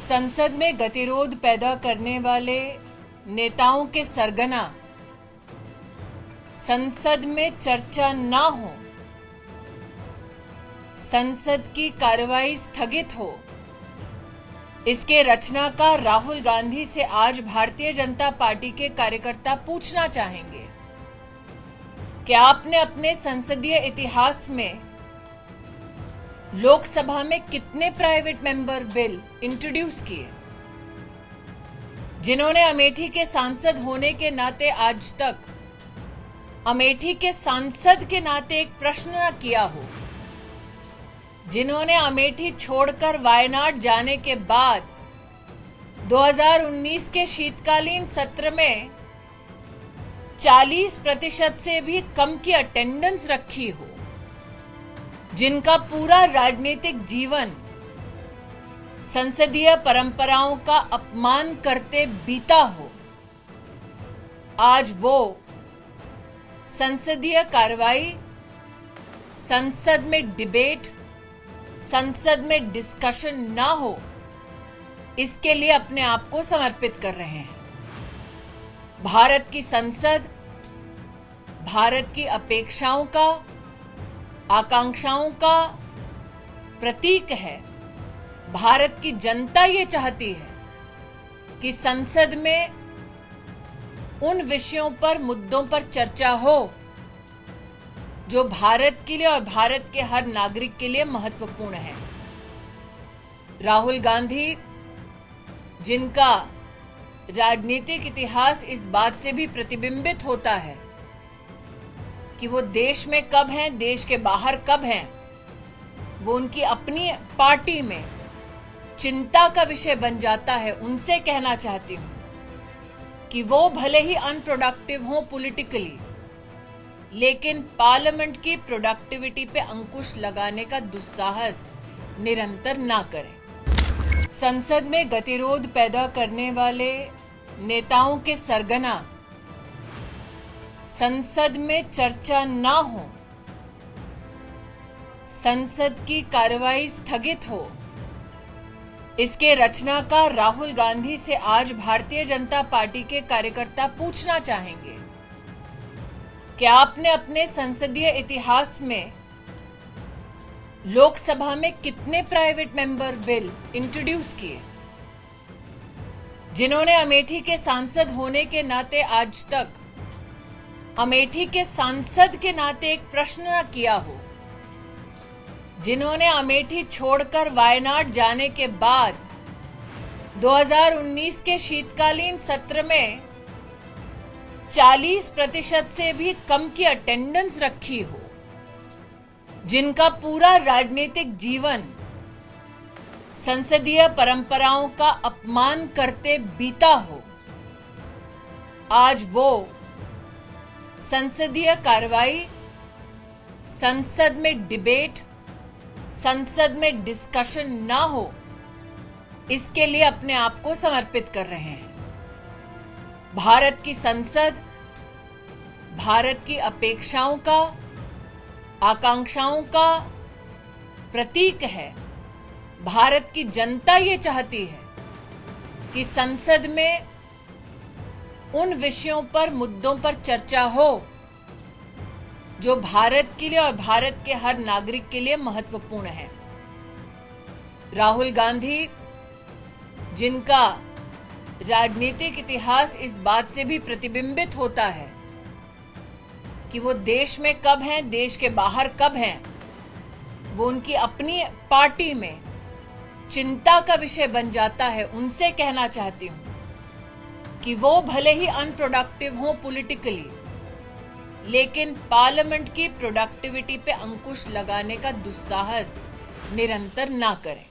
संसद में गतिरोध पैदा करने वाले नेताओं के सरगना संसद में चर्चा ना हो, संसद की कार्रवाई स्थगित हो, इसके रचनाकार राहुल गांधी से आज भारतीय जनता पार्टी के कार्यकर्ता पूछना चाहेंगे कि आपने अपने संसदीय इतिहास में लोकसभा में कितने प्राइवेट मेंबर बिल इंट्रोड्यूस किए, जिन्होंने अमेठी के सांसद होने के नाते आज तक अमेठी के सांसद के नाते एक प्रश्न न किया हो, जिन्होंने अमेठी छोड़कर वायनाड जाने के बाद 2019 के शीतकालीन सत्र में 40% से भी कम की अटेंडेंस रखी हो, जिनका पूरा राजनीतिक जीवन संसदीय परंपराओं का अपमान करते बीता हो, आज वो संसदीय कार्रवाई, संसद में डिबेट, संसद में डिस्कशन ना हो, इसके लिए अपने आप को समर्पित कर रहे हैं। भारत की संसद भारत की अपेक्षाओं का, आकांक्षाओं का प्रतीक है। भारत की जनता ये चाहती है कि संसद में उन विषयों पर, मुद्दों पर चर्चा हो जो भारत के लिए और भारत के हर नागरिक के लिए महत्वपूर्ण है। राहुल गांधी, जिनका राजनीतिक इतिहास इस बात से भी प्रतिबिंबित होता है कि वो देश में कब हैं, देश के बाहर कब हैं, वो उनकी अपनी पार्टी में चिंता का विषय बन जाता है, उनसे कहना चाहती हूं कि वो भले ही अनप्रोडक्टिव हो पॉलिटिकली, लेकिन पार्लियामेंट की प्रोडक्टिविटी पे अंकुश लगाने का दुस्साहस निरंतर ना करें। संसद में गतिरोध पैदा करने वाले नेताओं के सरगना संसद में चर्चा ना हो, संसद की कार्रवाई स्थगित हो, इसके रचनाकार राहुल गांधी से आज भारतीय जनता पार्टी के कार्यकर्ता पूछना चाहेंगे कि आपने अपने संसदीय इतिहास में लोकसभा में कितने प्राइवेट मेंबर बिल इंट्रोड्यूस किए, जिन्होंने अमेठी के सांसद होने के नाते आज तक अमेठी के सांसद के नाते एक प्रश्न न किया हो, जिन्होंने अमेठी छोड़कर वायनाड जाने के बाद 2019 के शीतकालीन सत्र में 40% से भी कम की अटेंडेंस रखी हो, जिनका पूरा राजनीतिक जीवन संसदीय परंपराओं का अपमान करते बीता हो, आज वो संसदीय कार्रवाई, संसद में डिबेट, संसद में डिस्कशन ना हो, इसके लिए अपने आप को समर्पित कर रहे हैं। भारत की संसद भारत की अपेक्षाओं का, आकांक्षाओं का प्रतीक है। भारत की जनता ये चाहती है कि संसद में उन विषयों पर, मुद्दों पर चर्चा हो जो भारत के लिए और भारत के हर नागरिक के लिए महत्वपूर्ण है। राहुल गांधी, जिनका राजनीतिक इतिहास इस बात से भी प्रतिबिंबित होता है कि वो देश में कब हैं, देश के बाहर कब हैं, वो उनकी अपनी पार्टी में चिंता का विषय बन जाता है, उनसे कहना चाहती हूं कि वो भले ही अनप्रोडक्टिव हो पॉलिटिकली, लेकिन पार्लियामेंट की प्रोडक्टिविटी पे अंकुश लगाने का दुस्साहस निरंतर ना करें।